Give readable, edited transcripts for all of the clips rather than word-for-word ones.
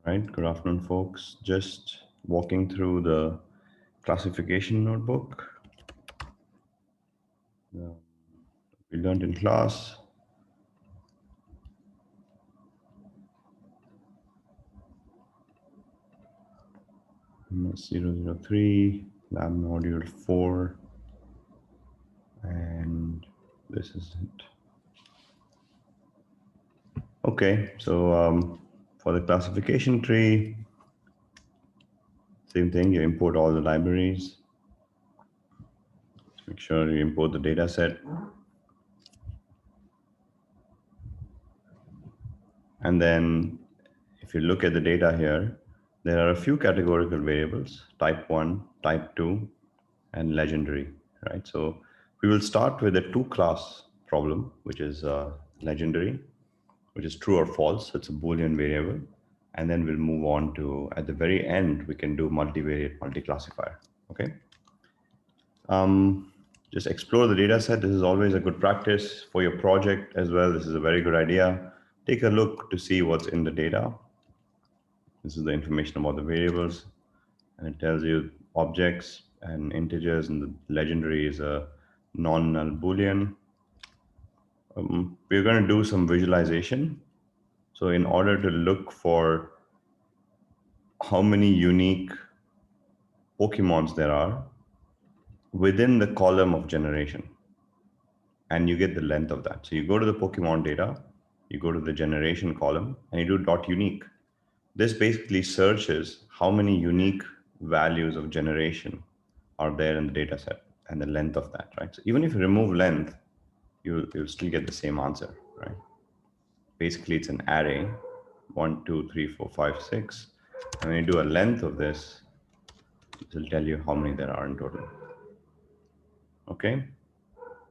Right, good afternoon, folks. Just walking through the classification notebook we learned in class. MS 003, lab module 4, and this is it. Okay, so for the classification tree, same thing, you import all the libraries. Make sure you import the data set. And then if you look at the data here, there are a few categorical variables, type 1, type 2, and legendary, right? So we will start with a two-class problem, which is legendary, which is true or false. It's a Boolean variable. And then we'll move on to, at the very end, we can do multivariate multi-classifier, okay? Just explore the data set. This is always a good practice for your project as well. This is a very good idea. Take a look to see what's in the data. This is the information about the variables, and it tells you objects and integers, and the legendary is a non-null Boolean. We're going to do some visualization. So in order to look for how many unique Pokemons there are within the column of generation, and you get the length of that. So you go to the Pokemon data, you go to the generation column, and you do dot unique. This basically searches how many unique values of generation are there in the data set and the length of that, right? So even if you remove length, you'll still get the same answer, right? Basically, it's an array, 1, 2, 3, 4, 5, 6. And when you do a length of this, it will tell you how many there are in total. Okay.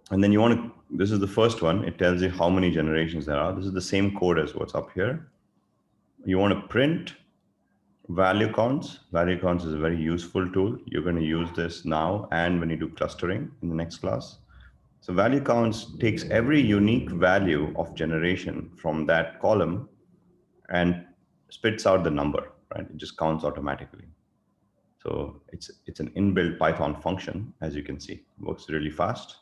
And then you want to, this is the first one. It tells you how many generations there are. This is the same code as what's up here. You want to print value counts. Value counts is a very useful tool. You're going to use this now and when you do clustering in the next class. So value counts takes every unique value of generation from that column and spits out the number, right? It just counts automatically. So it's an inbuilt Python function, as you can see. It works really fast.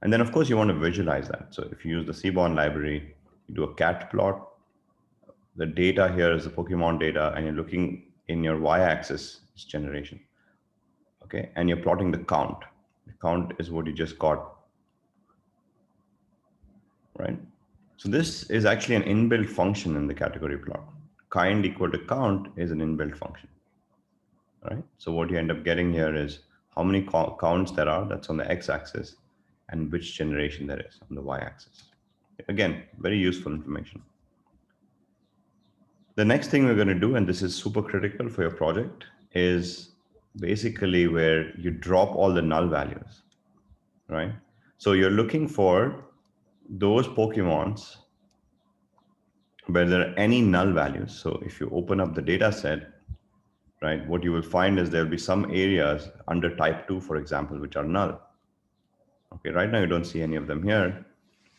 And then, of course, you want to visualize that. So if you use the Seaborn library, you do a cat plot. The data here is the Pokemon data, and you're looking in your y-axis, it's generation. Okay, and you're plotting the count. The count is what you just got, right? So this is actually an inbuilt function in the category plot. Kind equal to count is an inbuilt function, right? So what you end up getting here is how many counts there are, that's on the x-axis, and which generation there is on the y-axis. Again, very useful information. The next thing we're going to do, and this is super critical for your project, is basically where you drop all the null values, right? So you're looking for those Pokemons where there are any null values. So if you open up the data set, right, what you will find is there'll be some areas under type 2, for example, which are null. Okay, right now you don't see any of them here,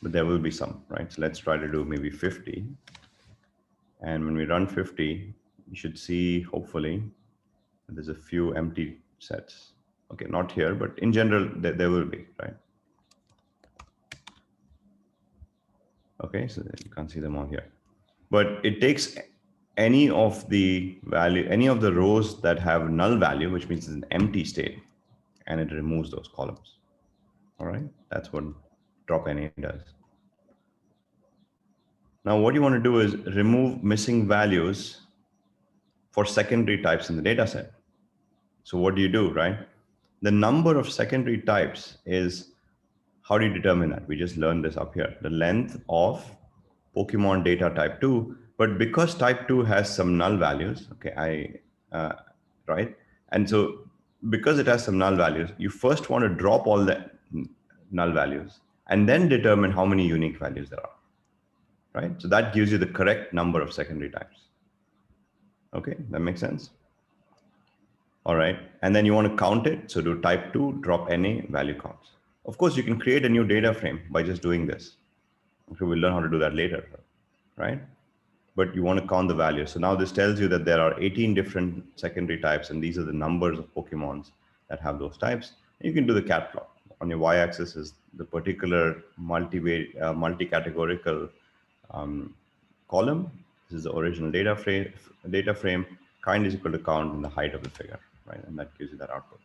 but there will be some, right? So let's try to do maybe 50. And when we run 50, you should see, hopefully, there's a few empty sets. Okay, not here, but in general, there will be, right? Okay, so you can't see them all here. But it takes any of the value, any of the rows that have null value, which means it's an empty state, and it removes those columns. All right, that's what drop NA does. Now, what you want to do is remove missing values for secondary types in the data set. So what do you do, right? The number of secondary types is, how do you determine that? We just learned this up here, the length of Pokemon data type 2, but because type 2 has some null values, okay, right? And so because it has some null values, you first want to drop all the null values and then determine how many unique values there are, right? So that gives you the correct number of secondary types. Okay, that makes sense? All right, and then you want to count it. So do type 2, drop NA, value counts. Of course, you can create a new data frame by just doing this. Okay, we'll learn how to do that later, right? but you want to count the values. So now this tells you that there are 18 different secondary types, and these are the numbers of Pokemons that have those types. And you can do the cat plot. On your y-axis is the particular multi-categorical column. This is the original data frame. Kind is equal to count and the height of the figure, right? And that gives you that output.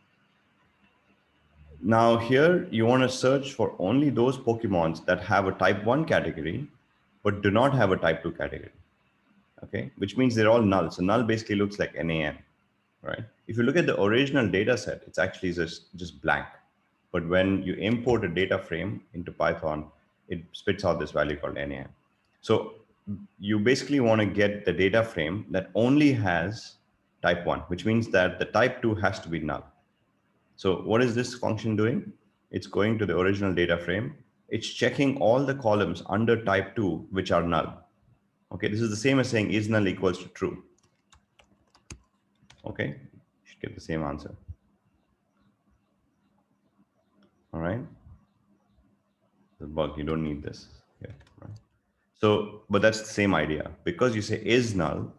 Now here you want to search for only those Pokemons that have a type 1 category, but do not have a type 2 category. Okay, which means they're all null. So null basically looks like NaN, right? If you look at the original data set, it's actually just blank. But when you import a data frame into Python, it spits out this value called NaN. So you basically want to get the data frame that only has type 1, which means that the type 2 has to be null. So what is this function doing? It's going to the original data frame. It's checking all the columns under type 2, which are null. Okay, this is the same as saying is null equals to true. Okay, you should get the same answer. All right. The bug, you don't need this here, right? So, but that's the same idea. Because you say is null,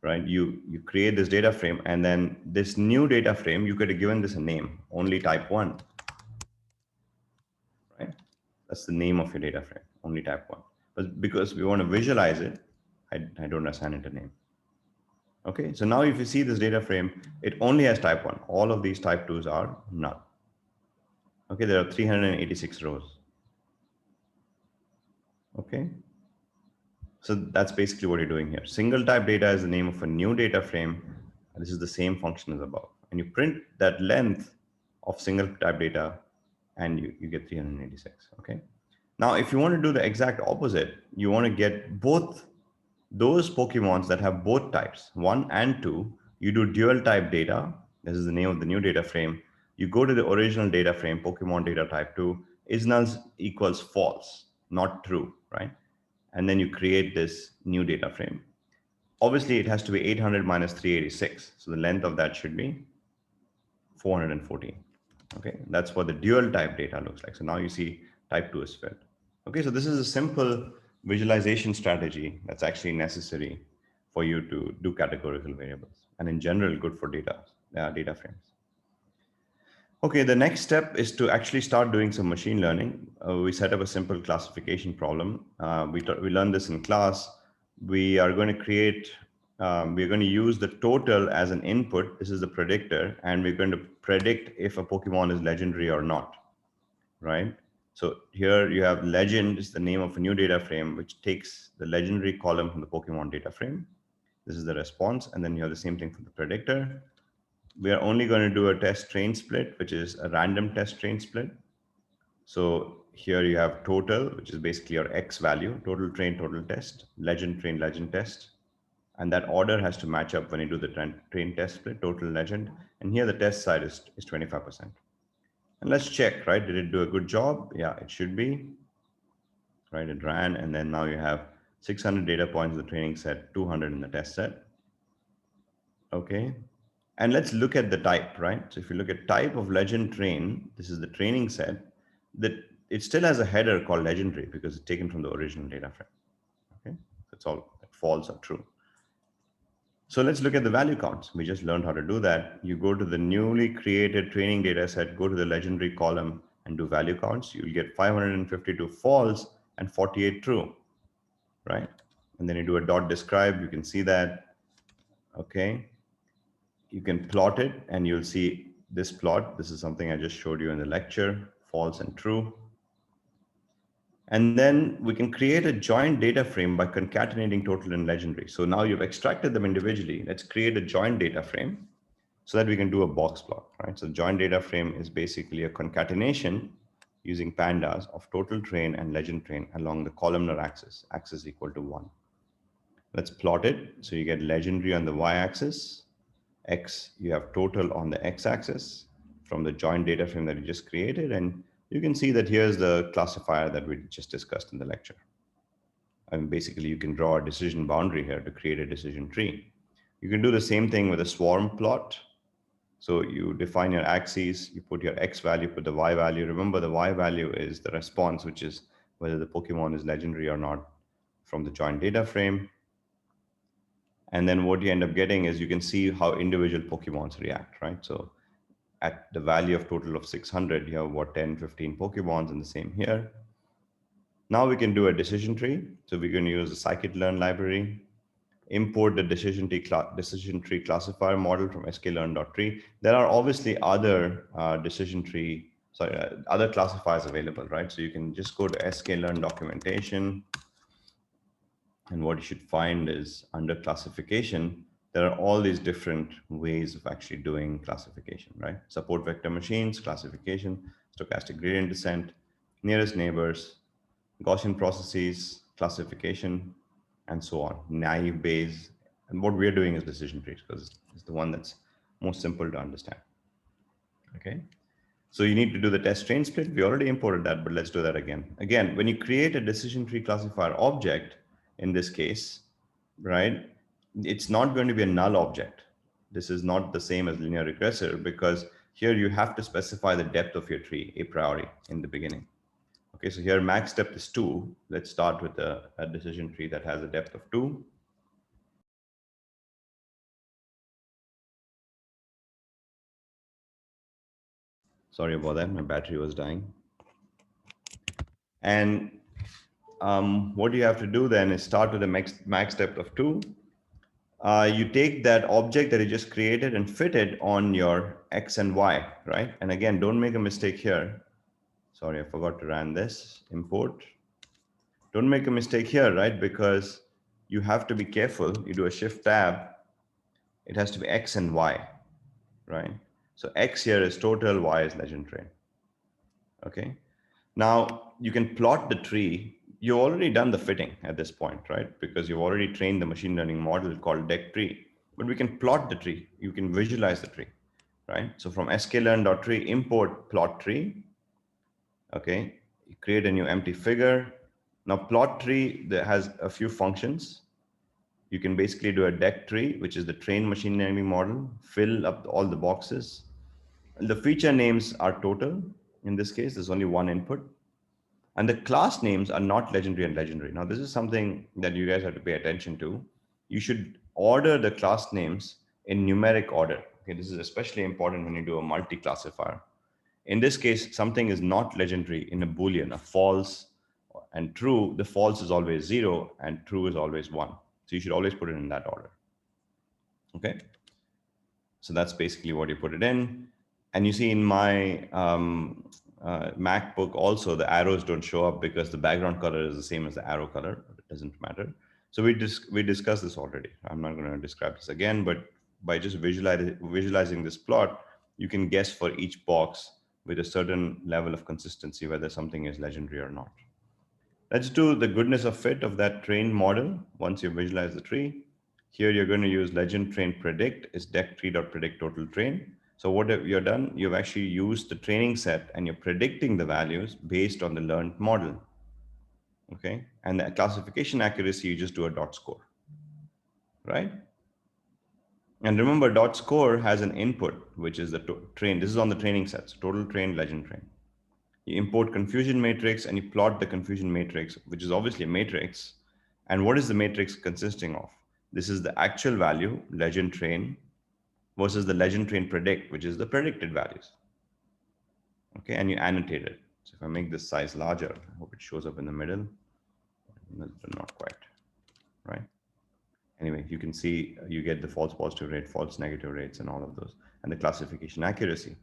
right? You create this data frame, and then this new data frame, you could have given this a name, only type 1, right? That's the name of your data frame, only type 1. But because we want to visualize it, I don't assign it a name. Okay, so now if you see this data frame, it only has type 1. All of these type 2s are null. Okay, there are 386 rows. Okay, so that's basically what you're doing here. Single type data is the name of a new data frame. This is the same function as above. And you print that length of single type data and you get 386, okay? Now, if you want to do the exact opposite, you want to get both those Pokemons that have both types, 1 and 2, you do dual type data. This is the name of the new data frame. You go to the original data frame, Pokemon data type 2, is null equals false, not true, right? And then you create this new data frame. Obviously, it has to be 800 minus 386. So the length of that should be 414. Okay, that's what the dual type data looks like. So now you see type 2 is filled. Okay, so this is a simple visualization strategy that's actually necessary for you to do categorical variables, and in general, good for data frames. Okay, the next step is to actually start doing some machine learning. We set up a simple classification problem. We learned this in class. We are going to create, we're going to use the total as an input. This is the predictor, and we're going to predict if a Pokemon is legendary or not, right? So here you have legend is the name of a new data frame, which takes the legendary column from the Pokemon data frame. This is the response. And then you have the same thing for the predictor. We are only going to do a test train split, which is a random test train split. So here you have total, which is basically your X value, total train, total test, legend train, legend test. And that order has to match up when you do the train test split, total legend. And here the test side is 25%. And let's check, right? Did it do a good job? Yeah, it should be, right? It ran, and then now you have 600 data points in the training set, 200 in the test set. Okay. And let's look at the type, right? So if you look at type of legend train, this is the training set, that it still has a header called legendary because it's taken from the original data frame. Okay. That's all false or true. So let's look at the value counts. We just learned how to do that. You go to the newly created training data set, go to the legendary column and do value counts. You'll get 552 false and 48 true, right? And then you do a dot describe, you can see that, okay? You can plot it and you'll see this plot. This is something I just showed you in the lecture, false and true. And then we can create a joint data frame by concatenating total and legendary. So now you've extracted them individually. Let's create a joint data frame so that we can do a box plot, right? So joint data frame is basically a concatenation using pandas of total train and legend train along the columnar axis, axis equal to 1. Let's plot it. So you get legendary on the y-axis, X, you have total on the x-axis from the joint data frame that you just created, and you can see that here's the classifier that we just discussed in the lecture. And basically you can draw a decision boundary here to create a decision tree. You can do the same thing with a swarm plot. So you define your axes, you put your X value, put the Y value. Remember the Y value is the response, which is whether the Pokemon is legendary or not from the joint data frame. And then what you end up getting is you can see how individual Pokemons react, right? So at the value of total of 600, you have what, 10, 15 Pokemons, and the same here. Now we can do a decision tree. So we're going to use the scikit-learn library, import the decision tree classifier model from sklearn.tree. There are obviously other other classifiers available, right? So you can just go to sklearn documentation, and what you should find is under classification, there are all these different ways of actually doing classification, right? Support vector machines, classification, stochastic gradient descent, nearest neighbors, Gaussian processes, classification, and so on, naive Bayes. And what we're doing is decision trees because it's the one that's most simple to understand. Okay. So you need to do the test train split. We already imported that, but let's do that again. Again, when you create a decision tree classifier object, in this case, right, it's not going to be a null object. This is not the same as linear regressor because here you have to specify the depth of your tree a priori in the beginning. Okay, so here max depth is 2. Let's start with a decision tree that has a depth of 2. Sorry about that, my battery was dying. And what you have to do then is start with a max depth of 2. You take that object that you just created and fit it on your X and Y, right? And again, don't make a mistake here. Sorry, I forgot to run this import. Don't make a mistake here, right? Because you have to be careful. You do a shift tab. It has to be X and Y, right? So X here is total, Y is legend train. Okay. Now you can plot the tree. You've already done the fitting at this point, right? Because you've already trained the machine learning model called DEC tree, but we can plot the tree. You can visualize the tree, right? So from sklearn.tree, import plot tree. Okay. You create a new empty figure. Now plot tree that has a few functions. You can basically do a DEC tree, which is the trained machine learning model, fill up all the boxes. The feature names are total. In this case, there's only one input. And the class names are not legendary and legendary. Now, this is something that you guys have to pay attention to. You should order the class names in numeric order. Okay, this is especially important when you do a multi-classifier. In this case, something is not legendary in a Boolean, a false and true. The false is always 0 and true is always 1. So you should always put it in that order. Okay. So that's basically what you put it in. And you see in my MacBook also, the arrows don't show up because the background color is the same as the arrow color. It doesn't matter. So we discussed this already. I'm not going to describe this again, but by just visualizing this plot, you can guess for each box with a certain level of consistency whether something is legendary or not. Let's do the goodness of fit of that trained model. Once you visualize the tree, here you're going to use legend train predict is dec tree.predict total train. So what have you done? You've actually used the training set and you're predicting the values based on the learned model. Okay. And the classification accuracy, you just do a dot score, right? And remember, dot score has an input, which is the train. This is on the training set, so total train, legend train. You import confusion matrix and you plot the confusion matrix, which is obviously a matrix. And what is the matrix consisting of? This is the actual value, legend train, versus the legend train predict, which is the predicted values. Okay, and you annotate it. So if I make this size larger, I hope it shows up in the middle, but not quite, right? Anyway, you can see you get the false positive rate, false negative rates, and all of those, and the classification accuracy.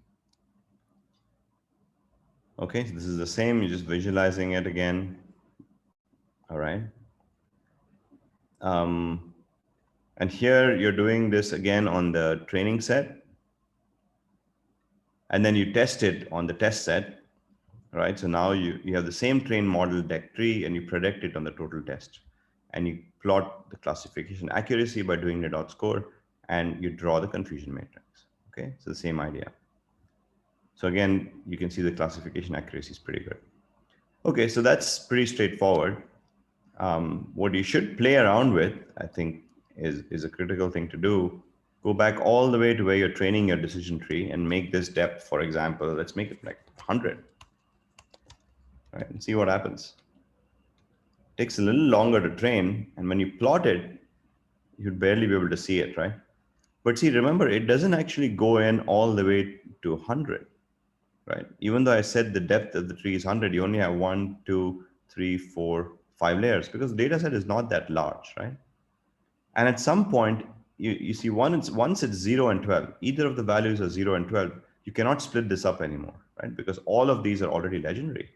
Okay, so this is the same, you're just visualizing it again. All right. And here you're doing this again on the training set. And then you test it on the test set, right? So now you have the same trained model DEC tree and you predict it on the total test. And you plot the classification accuracy by doing the dot score and you draw the confusion matrix. Okay, so the same idea. So again, you can see the classification accuracy is pretty good. Okay, so that's pretty straightforward. What you should play around with, I think, is a critical thing to do. Go back all the way to where you're training your decision tree and make this depth, for example, let's make it like 100, right? And see what happens. It takes a little longer to train. And when you plot it, you'd barely be able to see it, right? But see, remember, it doesn't actually go in all the way to 100, right? Even though I said the depth of the tree is 100, you only have 1, 2, 3, 4, 5 layers because the data set is not that large, right? And at some point, you see once it's 0 and 12, either of the values are 0 and 12, you cannot split this up anymore, right? Because all of these are already legendary.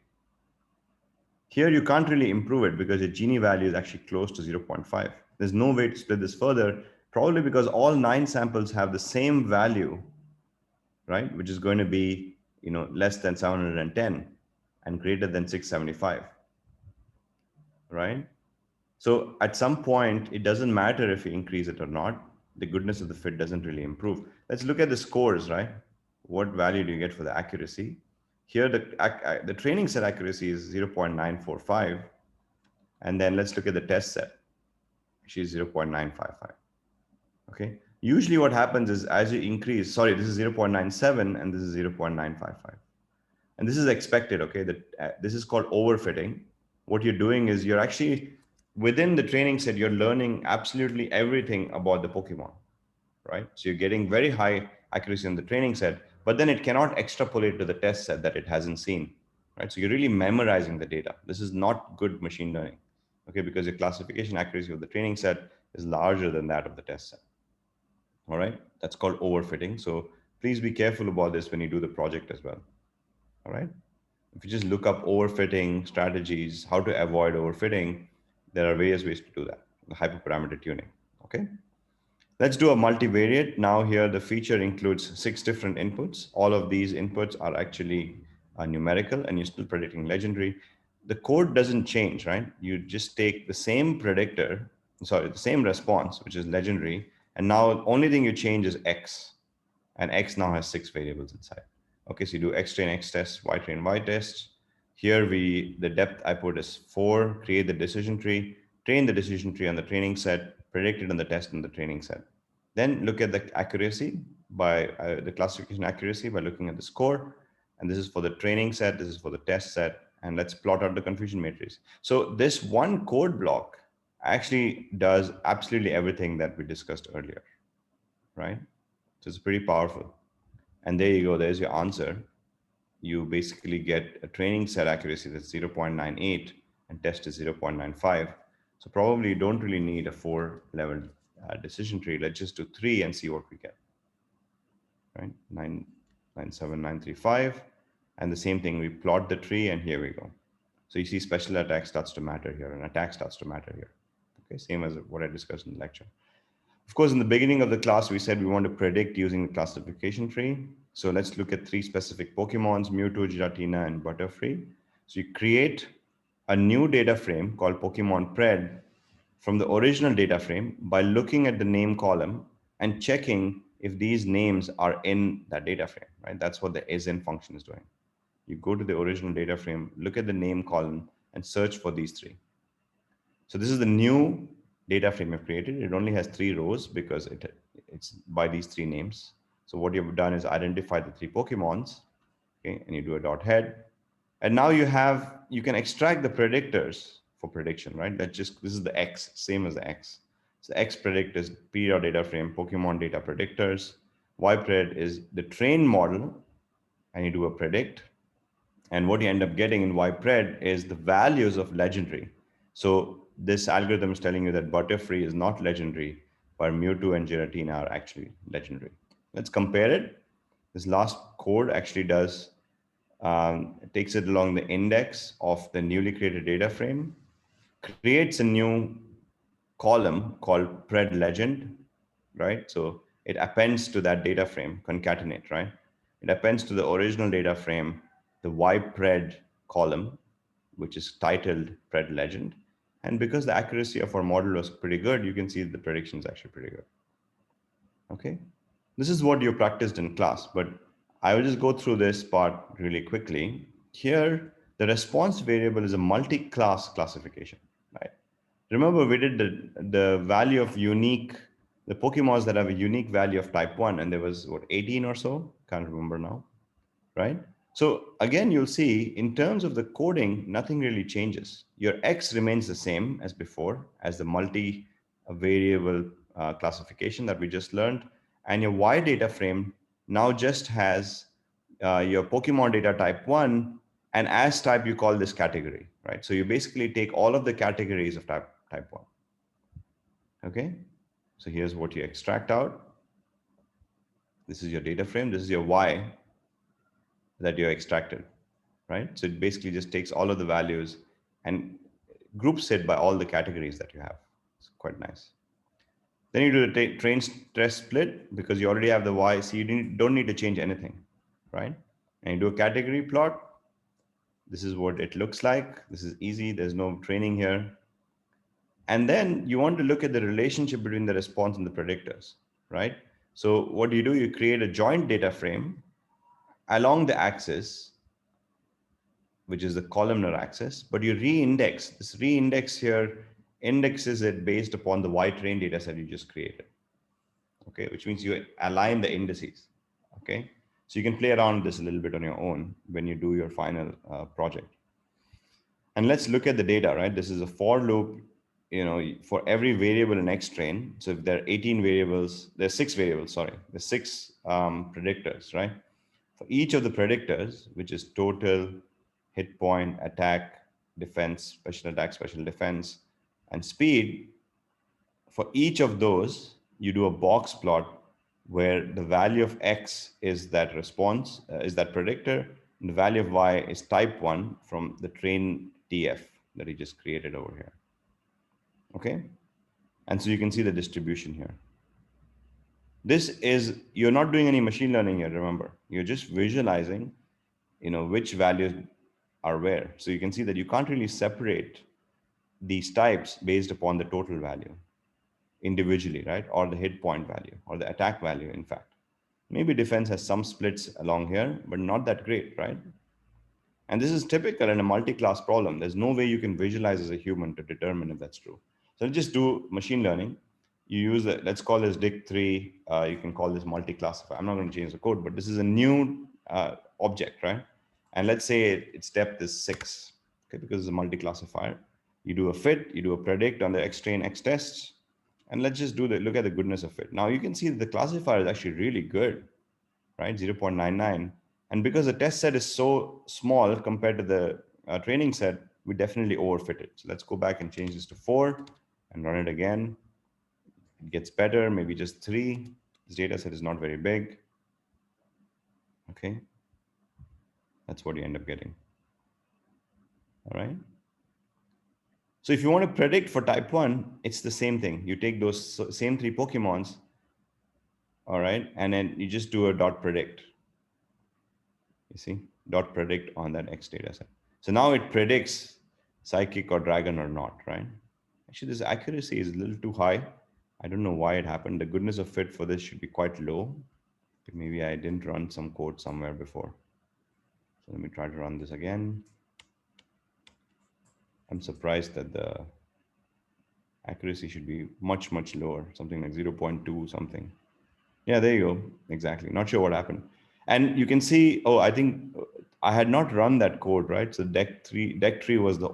Here, you can't really improve it because your Gini value is actually close to 0.5. There's no way to split this further, probably because all 9 samples have the same value, right? Which is going to be, less than 710 and greater than 675, right? So at some point, it doesn't matter if you increase it or not. The goodness of the fit doesn't really improve. Let's look at the scores, right? What value do you get for the accuracy? Here, the training set accuracy is 0.945. And then let's look at the test set, which is 0.955. Okay. Usually what happens is as you increase, sorry, this is 0.97 and this is 0.955. And this is expected, okay? This is called overfitting. What you're doing is you're actually, within the training set, you're learning absolutely everything about the Pokemon, right? So you're getting very high accuracy in the training set, but then it cannot extrapolate to the test set that it hasn't seen, right? So you're really memorizing the data. This is not good machine learning, okay? Because your classification accuracy of the training set is larger than that of the test set, all right? That's called overfitting. So please be careful about this when you do the project as well, all right? If you just look up overfitting strategies, how to avoid overfitting, there are various ways to do that. The hyperparameter tuning, okay? Let's do a multivariate. Now here, the feature includes 6 different inputs. All of these inputs are actually numerical and you're still predicting legendary. The code doesn't change, right? You just take the same predictor, sorry, the same response, which is legendary. And now the only thing you change is X, and X now has 6 variables inside. Okay, so you do X train X test, Y train Y test. Here the depth I put is 4, create the decision tree, train the decision tree on the training set, predict it on the test on the training set. Then look at the accuracy by the classification accuracy by looking at the score. And this is for the training set, this is for the test set, and let's plot out the confusion matrix. So this one code block actually does absolutely everything that we discussed earlier, right? So it's pretty powerful. And there you go, there's your answer. You basically get a training set accuracy that's 0.98 and test is 0.95. So probably you don't really need a 4-level decision tree. Let's just do 3 and see what we get, right? 997935. And the same thing, we plot the tree and here we go. So you see special attack starts to matter here and attack starts to matter here. Okay, same as what I discussed in the lecture. Of course, in the beginning of the class, we said we want to predict using the classification tree. So let's look at 3 specific Pokemons, Mewtwo, Giratina, and Butterfree. So you create a new data frame called Pokemon Pred from the original data frame by looking at the name column and checking if these names are in that data frame, right? That's what the isIn function is doing. You go to the original data frame, look at the name column, and search for these 3. So this is the new data frame I've created. It only has 3 rows because it's by these 3 names. So what you've done is identify the 3 Pokemons, okay, and you do a dot head. And now you can extract the predictors for prediction, right? This is the X, same as the X. So X predict is period data frame, Pokemon data predictors. Y pred is the trained model, and you do a predict. And what you end up getting in YPred is the values of legendary. So this algorithm is telling you that Butterfree is not legendary, but Mewtwo and Giratina are actually legendary. Let's compare it. This last code actually it takes it along the index of the newly created data frame, creates a new column called Pred Legend, right? So it appends to that data frame, concatenate, right? It appends to the original data frame, the YPred column, which is titled Pred Legend. And because the accuracy of our model was pretty good, you can see the prediction is actually pretty good. Okay. This is what you practiced in class, but I will just go through this part really quickly. Here, the response variable is a multi-class classification, right? Remember, we did the value of the Pokemons that have a unique value of type 1, and there was, what, 18 or so? Can't remember now, right? So again, you'll see in terms of the coding, nothing really changes. Your X remains the same as before, as the multi-variable classification that we just learned. And your Y data frame now just has your Pokemon data type 1, and as type you call this category, right? So you basically take all of the categories of type 1. Okay, so here's what you extract out. This is your data frame. This is your Y that you extracted, right? So it basically just takes all of the values and groups it by all the categories that you have. It's quite nice. Then you do the train stress split because you already have the Y, so you don't need to change anything, right? And you do a category plot. This is what it looks like. This is easy. There's no training here. And then you want to look at the relationship between the response and the predictors, right? So what do? You create a joint data frame along the axis, which is the columnar axis, but you re-index. This re-index here indexes it based upon the Y train data set you just created. Okay, which means you align the indices. Okay, so you can play around with this a little bit on your own when you do your final project. And let's look at the data, right? This is a for loop, for every variable in X train. So if there are 18 variables, there's 6 variables, sorry, there's 6 predictors, right? For each of the predictors, which is total, hit point, attack, defense, special attack, special defense, and speed, for each of those, you do a box plot where the value of X is that response, is that predictor, and the value of Y is type 1 from the train TF that he just created over here. Okay? And so you can see the distribution here. This is, you're not doing any machine learning here, remember. You're just visualizing, which values are where. So you can see that you can't really separate these types based upon the total value individually, right? Or the hit point value or the attack value, in fact. Maybe defense has some splits along here, but not that great, right? And this is typical in a multi-class problem. There's no way you can visualize as a human to determine if that's true. So just do machine learning. You use it, let's call this DIC3. You can call this multi-classifier. I'm not going to change the code, but this is a new object, right? And let's say its depth is 6, okay, because it's a multi-classifier. You do a fit, you do a predict on the X train X tests, and let's just look at the goodness of it. Now you can see that the classifier is actually really good, right? 0.99. And because the test set is so small compared to the training set, we definitely overfit it. So let's go back and change this to 4 and run it again. It gets better, maybe just 3. This data set is not very big. Okay. That's what you end up getting. All right. So if you want to predict for type 1, it's the same thing. You take those same 3 Pokemons, all right, and then you just do a dot predict. You see, dot predict on that X data set. So now it predicts psychic or dragon or not, right? Actually, this accuracy is a little too high. I don't know why it happened. The goodness of fit for this should be quite low. Maybe I didn't run some code somewhere before. So let me try to run this again. I'm surprised that the accuracy should be much, much lower, something like 0.2 something. Yeah, there you go. Exactly. Not sure what happened. And you can see, oh, I think I had not run that code, right? So DEC3 was the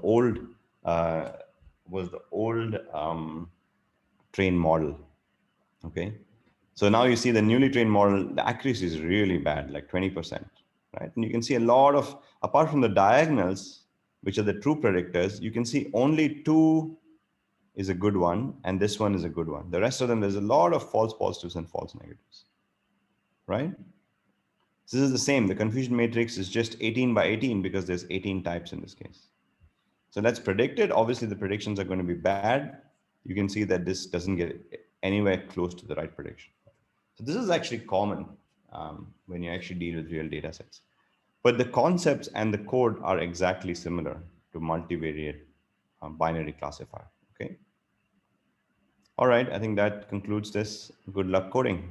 old train model. Okay. So now you see the newly trained model, the accuracy is really bad, like 20%, right? And you can see a lot of, apart from the diagonals, which are the true predictors, you can see only 2 is a good one, and this one is a good one. The rest of them, there's a lot of false positives and false negatives, right? This is the same. The confusion matrix is just 18 by 18 because there's 18 types in this case. So that's predicted. Obviously, the predictions are going to be bad. You can see that this doesn't get anywhere close to the right prediction. So this is actually common when you actually deal with real data sets. But the concepts and the code are exactly similar to multivariate binary classifier. Okay. All right. I think that concludes this. Good luck coding.